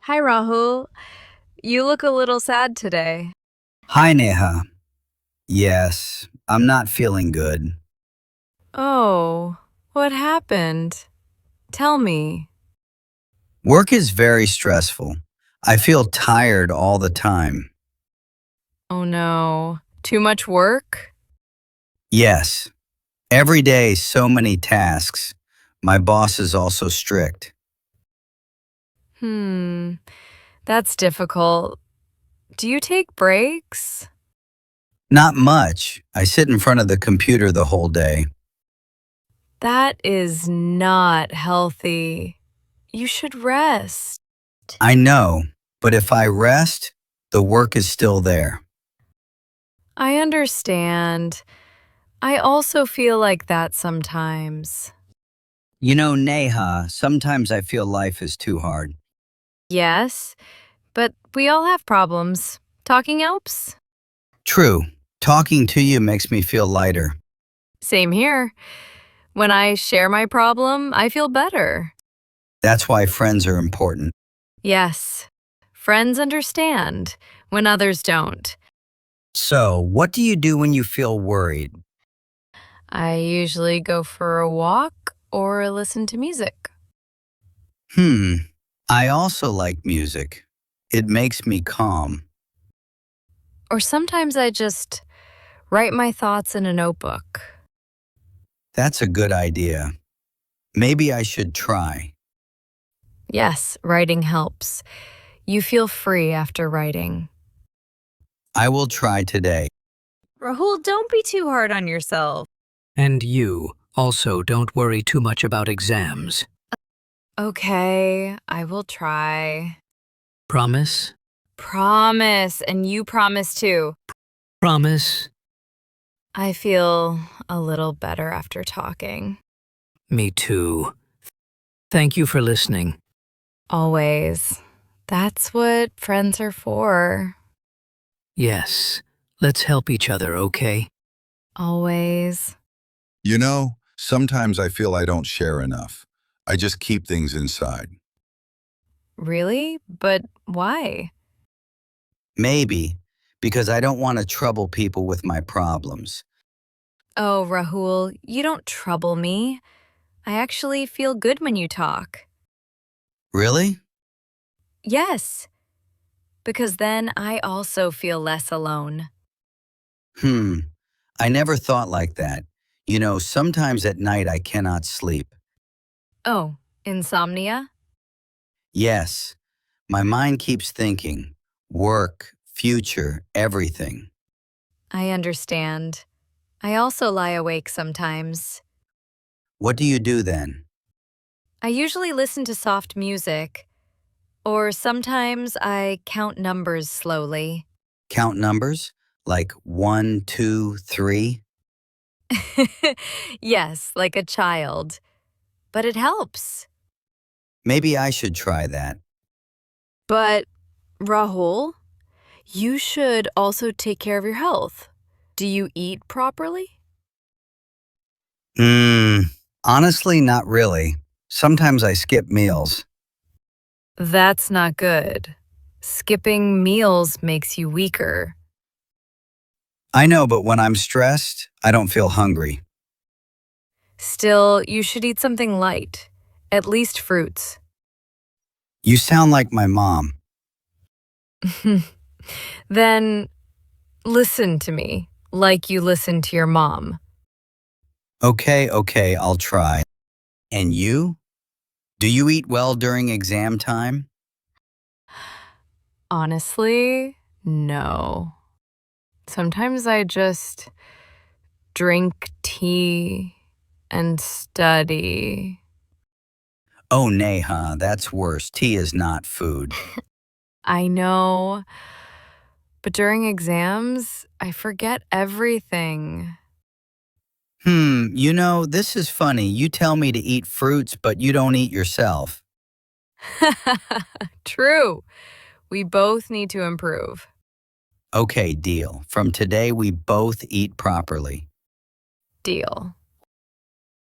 Hi, Rahul. You look a little sad today. Hi, Neha. Yes, I'm not feeling good. Oh, what happened? Tell me. Work is very stressful. I feel tired all the time. Oh no. Too much work? Yes, every day so many tasks. My boss is also strict. Hmm, that's difficult. Do you take breaks? Not much. I sit in front of the computer the whole day. That is not healthy. You should rest. I know, but if I rest, the work is still there. I understand. I also feel like that sometimes. Neha, sometimes I feel life is too hard. Yes, but we all have problems. Talking helps? True, talking to you makes me feel lighter. Same here. When I share my problem, I feel better. That's why friends are important. Yes, friends understand when others don't. So, what do you do when you feel worried? I usually go for a walk or listen to music. Hmm, I also like music. It makes me calm. Or sometimes I just write my thoughts in a notebook. That's a good idea. Maybe I should try. Yes, writing helps. You feel free after writing. I will try today. Rahul, don't be too hard on yourself. And you also don't worry too much about exams. Okay, I will try. Promise? Promise, and you promise too. Promise? I feel a little better after talking. Me too. Thank you for listening. Always. That's what friends are for. Yes, let's help each other, okay? Always. Sometimes I feel I don't share enough. I just keep things inside. Really? But why? Maybe, because I don't want to trouble people with my problems. Oh, Rahul, you don't trouble me. I actually feel good when you talk. Really? Yes, because then I also feel less alone. Hmm, I never thought like that. Sometimes at night I cannot sleep. Oh, insomnia? Yes, my mind keeps thinking work, future, everything. I understand. I also lie awake sometimes. What do you do then? I usually listen to soft music, or sometimes I count numbers slowly. Count numbers? Like one, two, three? Yes, like a child. But it helps. Maybe I should try that. But, Rahul, you should also take care of your health. Do you eat properly? Hmm, honestly, not really. Sometimes I skip meals. That's not good. Skipping meals makes you weaker. I know, but when I'm stressed, I don't feel hungry. Still, you should eat something light, at least fruits. You sound like my mom. Then listen to me like you listen to your mom. Okay, I'll try. And you? Do you eat well during exam time? Honestly, no. Sometimes I just drink tea and study. Oh, Neha, that's worse. Tea is not food. I know, but during exams, I forget everything. This is funny. You tell me to eat fruits, but you don't eat yourself. True. We both need to improve. Okay, deal. From today, we both eat properly. Deal.